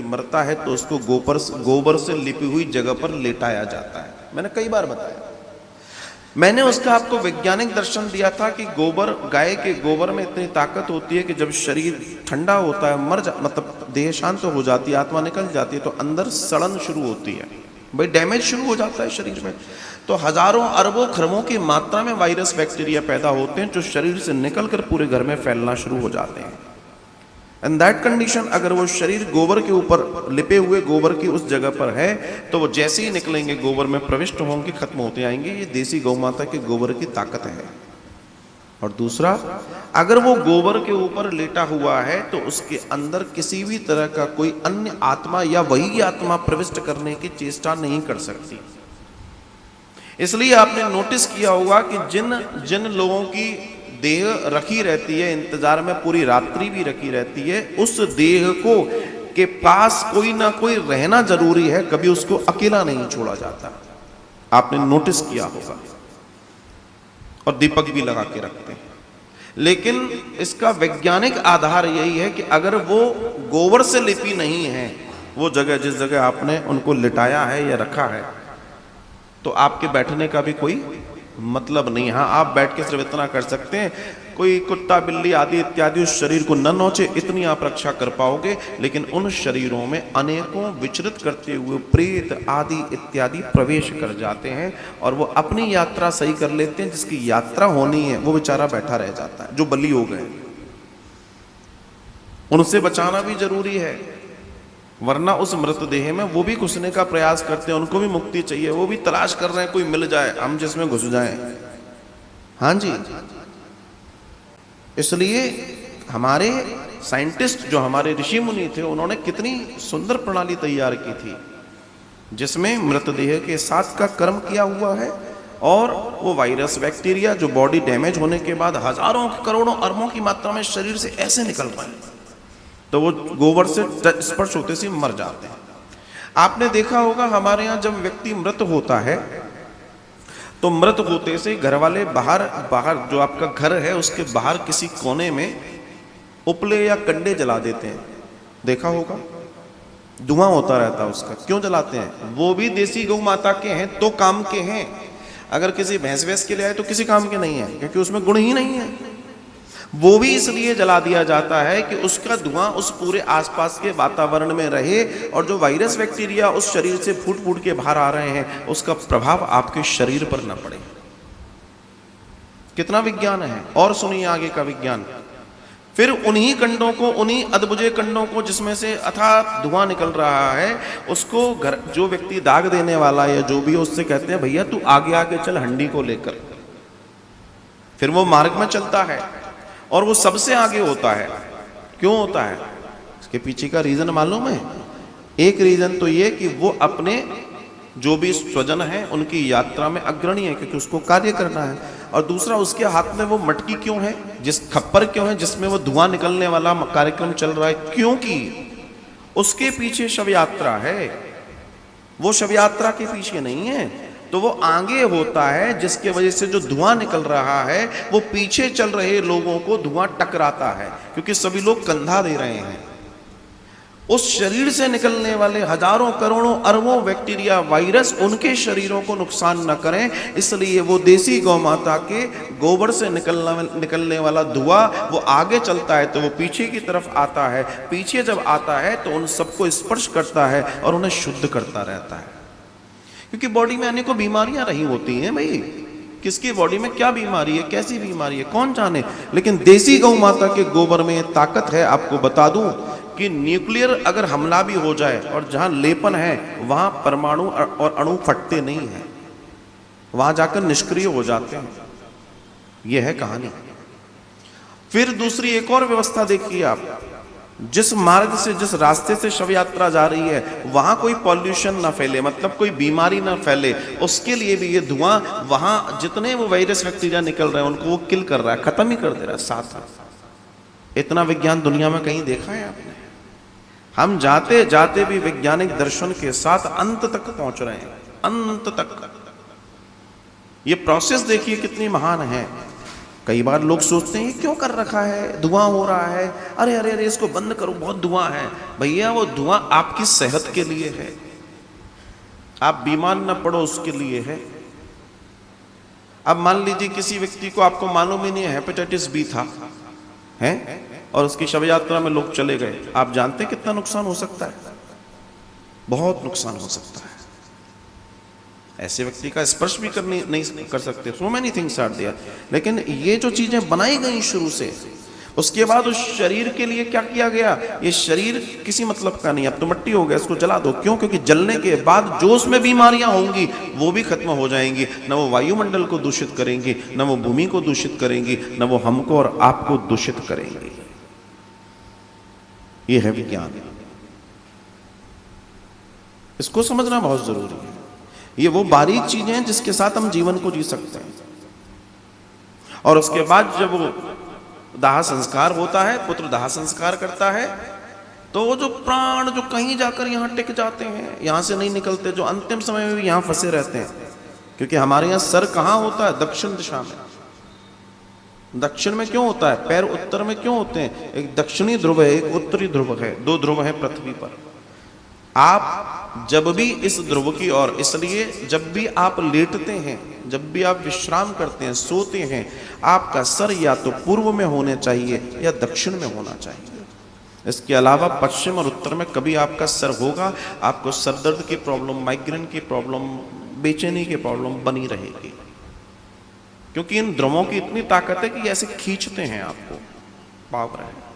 मरता है तो उसको गोबर से लिपी हुई जगह पर लेटाया जाता है। मैंने कई बार बताया। मैंने उसका आपको वैज्ञानिक दर्शन दिया था कि गोबर, गाय के गोबर में इतनी ताकत होती है कि जब शरीर ठंडा होता है, मतलब देह शांत हो जाती है, आत्मा निकल जाती है, तो अंदर सड़न शुरू होती है, भाई डैमेज शुरू हो जाता है शरीर में। तो हजारों अरबों खरबों की मात्रा में वायरस बैक्टीरिया पैदा होते हैं जो शरीर से निकलकर पूरे घर में फैलना शुरू हो जाते हैं। एंड दैट कंडीशन, अगर वो शरीर गोबर के ऊपर लिपे हुए गोबर की उस जगह पर है तो वो जैसे ही निकलेंगे गोबर में प्रविष्ट होंगे, खत्म होते आएंगे। ये देसी गौ माता के गोबर की ताकत है। और दूसरा, अगर वो गोबर के ऊपर लेटा हुआ है तो उसके अंदर किसी भी तरह का कोई अन्य आत्मा या वही आत्मा प्रविष्ट करने की चेष्टा नहीं कर सकती। इसलिए आपने नोटिस किया होगा कि जिन लोगों की देह रखी रहती है इंतजार में, पूरी रात्रि भी रखी रहती है, उस देह को के पास कोई ना कोई रहना जरूरी है, कभी उसको अकेला नहीं छोड़ा जाता। आपने नोटिस किया होगा। और दीपक भी लगा के रखते हैं। लेकिन इसका वैज्ञानिक आधार यही है कि अगर वो गोबर से लिपी नहीं है, वो जगह जिस जगह आपने उनको लिटाया है या रखा है, तो आपके बैठने का भी कोई मतलब नहीं। हाँ, आप बैठ के सिर्फ इतना कर सकते हैं, कोई कुत्ता बिल्ली आदि इत्यादि उस शरीर को न नोचे, इतनी आप रक्षा कर पाओगे। लेकिन उन शरीरों में अनेकों विचरित करते हुए प्रेत आदि इत्यादि प्रवेश कर जाते हैं और वो अपनी यात्रा सही कर लेते हैं। जिसकी यात्रा होनी है वो बेचारा बैठा रह जाता है, जो बली हो गए। उनसे बचाना भी जरूरी है, वरना उस मृतदेह में वो भी घुसने का प्रयास करते हैं, उनको भी मुक्ति चाहिए, वो भी तलाश कर रहे हैं कोई मिल जाए, हम जिसमें घुस जाएं। हाँ जी, इसलिए हमारे साइंटिस्ट, जो हमारे ऋषि मुनि थे, उन्होंने कितनी सुंदर प्रणाली तैयार की थी जिसमें मृतदेह के साथ का कर्म किया हुआ है। और वो वायरस बैक्टीरिया जो बॉडी डैमेज होने के बाद हजारों करोड़ों अरबों की मात्रा में शरीर से ऐसे निकल रहे हैं, तो वो गोबर से स्पर्श होते से मर जाते हैं। आपने देखा होगा हमारे यहाँ जब व्यक्ति मृत होता है तो मृत होते से घर वाले बाहर जो आपका घर है उसके बाहर किसी कोने में उपले या कंडे जला देते हैं। देखा होगा, धुआं होता रहता है उसका। क्यों जलाते हैं? वो भी देसी गौ माता के हैं तो काम के हैं। अगर किसी भैंस के लिए आए तो किसी काम के नहीं है, क्योंकि उसमें गुण ही नहीं है। वो भी इसलिए जला दिया जाता है कि उसका धुआं उस पूरे आसपास के वातावरण में रहे और जो वायरस बैक्टीरिया उस शरीर से फूट फूट के बाहर आ रहे हैं उसका प्रभाव आपके शरीर पर न पड़े। कितना विज्ञान है। और सुनिए आगे का विज्ञान। फिर उन्हीं कंडों को, उन्हीं अधबुझे कंडों को जिसमें से अथाह धुआं निकल रहा है, उसको घर जो व्यक्ति दाग देने वाला या जो भी, उससे कहते हैं भैया तू आगे आगे चल हंडी को लेकर। फिर वो मार्ग में चलता है और वो सबसे आगे होता है। क्यों होता है? इसके पीछे का रीजन मालूम है? एक रीजन तो ये कि वो अपने जो भी स्वजन है उनकी यात्रा में अग्रणी है, क्योंकि उसको कार्य करना है। और दूसरा, उसके हाथ में वो मटकी क्यों है, जिस खप्पर क्यों है जिसमें वो धुआं निकलने वाला कार्यक्रम चल रहा है, क्योंकि उसके पीछे शव यात्रा है। वो शव यात्रा के पीछे नहीं है, तो वो आगे होता है, जिसके वजह से जो धुआं निकल रहा है वो पीछे चल रहे लोगों को धुआं टकराता है, क्योंकि सभी लोग कंधा दे रहे हैं। उस शरीर से निकलने वाले हजारों करोड़ों अरबों बैक्टीरिया वायरस उनके शरीरों को नुकसान न करें, इसलिए वो देसी गौ माता के गोबर से निकलने वाला धुआं वो आगे चलता है तो वो पीछे की तरफ आता है। पीछे जब आता है तो उन सबको स्पर्श करता है और उन्हें शुद्ध करता रहता है। क्योंकि बॉडी में अनेकों बीमारियां रही होती हैं भाई, किसकी बॉडी में क्या बीमारी है, कैसी बीमारी है, कौन जाने। लेकिन देसी गौ माता के गोबर में ताकत है। आपको बता दूं कि न्यूक्लियर अगर हमला भी हो जाए और जहां लेपन है वहां परमाणु और अणु फटते नहीं है, वहां जाकर निष्क्रिय हो जाते हैं। यह है कहानी। फिर दूसरी एक और व्यवस्था देखिए आप, जिस मार्ग से, जिस रास्ते से शव यात्रा जा रही है वहां कोई पॉल्यूशन ना फैले, मतलब कोई बीमारी ना फैले, उसके लिए भी ये धुआं वहां जितने वो वायरस बैक्टीरिया निकल रहे हैं उनको वो किल कर रहा है, खत्म ही कर दे रहा है साथ। इतना विज्ञान दुनिया में कहीं देखा है आपने? हम जाते जाते भी वैज्ञानिक दर्शन के साथ अंत तक पहुंच रहे हैं, अंत तक। ये प्रोसेस देखिए कितनी महान है। कई बार लोग सोचते हैं ये क्यों कर रखा है, धुआं हो रहा है, अरे अरे अरे इसको बंद करो बहुत धुआं है। भैया वो धुआं आपकी सेहत के लिए है, आप बीमार न पड़ो उसके लिए है। अब मान लीजिए किसी व्यक्ति को आपको मालूम ही नहीं है हेपेटाइटिस बी था है और उसकी शव यात्रा में लोग चले गए, आप जानते हैं कितना नुकसान हो सकता है? बहुत नुकसान हो सकता है। ऐसे व्यक्ति का स्पर्श भी करनी नहीं कर सकते, so many things are there. लेकिन ये जो चीजें बनाई गई शुरू से, उसके बाद उस शरीर के लिए क्या किया गया? ये शरीर किसी मतलब का नहीं, अब तो मिट्टी हो गया, इसको जला दो। क्यों? क्योंकि जलने के बाद जो उसमें बीमारियां होंगी वो भी खत्म हो जाएंगी। न वो वायुमंडल को दूषित करेंगी, न वो भूमि को दूषित करेंगी, न वो हमको और आपको दूषित करेंगी। ये है विज्ञान, इसको समझना बहुत जरूरी है। ये वो बारीक चीजें हैं जिसके साथ हम जीवन को जी सकते हैं। और उसके बाद जब वो दाह संस्कार होता है, पुत्र दाह संस्कार करता है, तो वो जो प्राण जो कहीं जाकर यहां टिक जाते हैं, यहां से नहीं निकलते, जो अंतिम समय में भी यहां फंसे रहते हैं। क्योंकि हमारे यहां सर कहां होता है? दक्षिण दिशा में। दक्षिण में क्यों होता है? पैर उत्तर में क्यों होते हैं? एक दक्षिणी ध्रुव है, एक उत्तरी ध्रुव है, दो ध्रुव है पृथ्वी पर। आप जब भी इस ध्रुव की ओर, इसलिए जब भी आप लेटते हैं, जब भी आप विश्राम करते हैं, सोते हैं, आपका सर या तो पूर्व में होने चाहिए या दक्षिण में होना चाहिए। इसके अलावा पश्चिम और उत्तर में कभी आपका सर होगा, आपको सरदर्द की प्रॉब्लम, माइग्रेन की प्रॉब्लम, बेचैनी की प्रॉब्लम बनी रहेगी। क्योंकि इन ध्रुवों की इतनी ताकत है कि ऐसे खींचते हैं आपको, पावर है।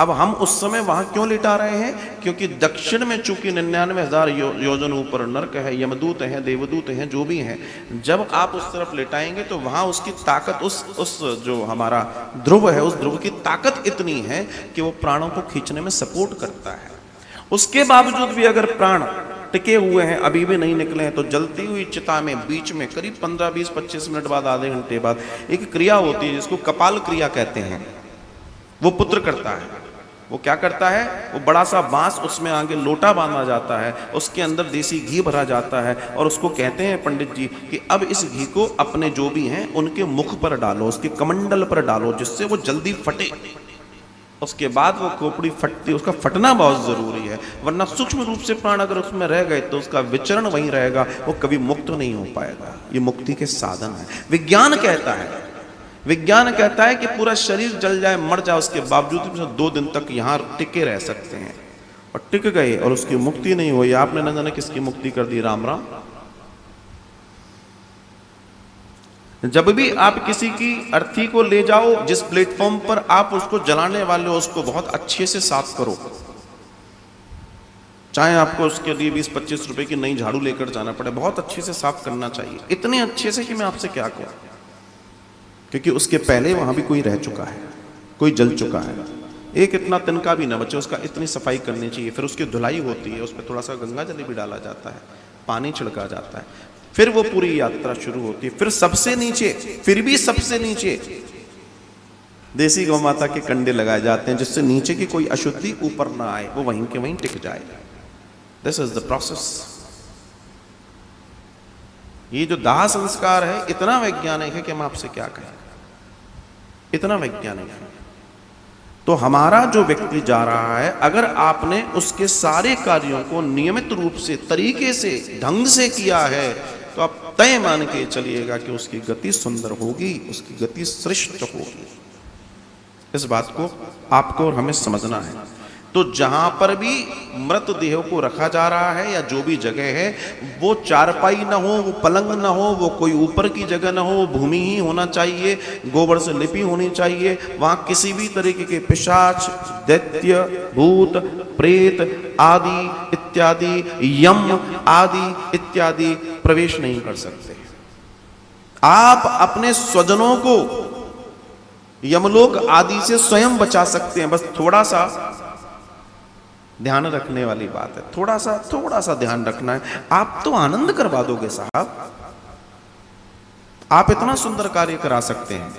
अब हम उस समय वहां क्यों लिटा रहे हैं? क्योंकि दक्षिण में चूंकि 99,000 योजन ऊपर नरक है, यमदूत हैं, देवदूत हैं, जो भी हैं, जब आप उस तरफ लिटाएंगे तो वहां उसकी ताकत, उस जो हमारा ध्रुव है, उस ध्रुव की ताकत इतनी है कि वो प्राणों को खींचने में सपोर्ट करता है। उसके बावजूद भी अगर प्राण टिके हुए हैं, अभी भी नहीं निकले हैं, तो जलती हुई चिता में बीच में करीब 15, 20, 25 मिनट बाद, आधे घंटे बाद एक क्रिया होती है जिसको कपाल क्रिया कहते हैं। वो पुत्र करता है। वो क्या करता है? वो बड़ा सा बांस, उसमें आगे लोटा बांधा जाता है, उसके अंदर देसी घी भरा जाता है और उसको कहते हैं पंडित जी कि अब इस घी को अपने जो भी हैं उनके मुख पर डालो, उसके कमंडल पर डालो, जिससे वो जल्दी फटे। उसके बाद वो खोपड़ी फटती, उसका फटना बहुत जरूरी है, वरना सूक्ष्म रूप से प्राण अगर उसमें रह गए तो उसका विचरण वहीं रहेगा, वो कभी मुक्त नहीं हो पाएगा। ये मुक्ति के साधन है। विज्ञान कहता है, विज्ञान कहता है कि पूरा शरीर जल जाए, मर जाए, उसके बावजूद भी 2 दिन तक यहां टिके रह सकते हैं। और टिक गए और उसकी मुक्ति नहीं हुई, आपने न जाने किसकी मुक्ति कर दी। राम राम। जब भी आप किसी की अर्थी को ले जाओ, जिस प्लेटफॉर्म पर आप उसको जलाने वाले हो, उसको बहुत अच्छे से साफ करो। चाहे आपको उसके लिए 20-25 रुपए की नई झाड़ू लेकर जाना पड़े, बहुत अच्छे से साफ करना चाहिए। इतने अच्छे से कि मैं आपसे क्या कहूं, क्योंकि उसके पहले वहां भी कोई रह चुका है, कोई जल चुका है। एक इतना तिनका भी ना बचे, उसका इतनी सफाई करनी चाहिए। फिर उसकी धुलाई होती है, उस पर थोड़ा सा गंगा जल भी डाला जाता है, पानी छिड़का जाता है, फिर वो पूरी यात्रा शुरू होती है। फिर सबसे नीचे, फिर भी सबसे नीचे देसी गौ माता के कंडे लगाए जाते हैं, जिससे नीचे की कोई अशुद्धि ऊपर ना आए, वो वहीं के वहीं टिक जाए। This is the process. ये जो दाह संस्कार है इतना वैज्ञानिक है कि हम आपसे क्या कहें, इतना वैज्ञानिक है। तो हमारा जो व्यक्ति जा रहा है, अगर आपने उसके सारे कार्यों को नियमित रूप से, तरीके से, ढंग से किया है, तो आप तय मान के चलिएगा कि उसकी गति सुंदर होगी, उसकी गति श्रेष्ठ होगी। इस बात को आपको और हमें समझना है। तो जहां पर भी मृतदेह को रखा जा रहा है या जो भी जगह है, वो चारपाई ना हो, वो पलंग ना हो, वो कोई ऊपर की जगह ना हो, वो भूमि ही होना चाहिए, गोबर से लिपी होनी चाहिए। वहां किसी भी तरीके के पिशाच, दैत्य, भूत, प्रेत आदि इत्यादि, यम आदि इत्यादि प्रवेश नहीं कर सकते। आप अपने स्वजनों को यमलोक आदि से स्वयं बचा सकते हैं। बस थोड़ा सा ध्यान रखने वाली बात है, थोड़ा सा ध्यान रखना है। आप तो आनंद करवा दोगे साहब, आप इतना सुंदर कार्य करा सकते हैं।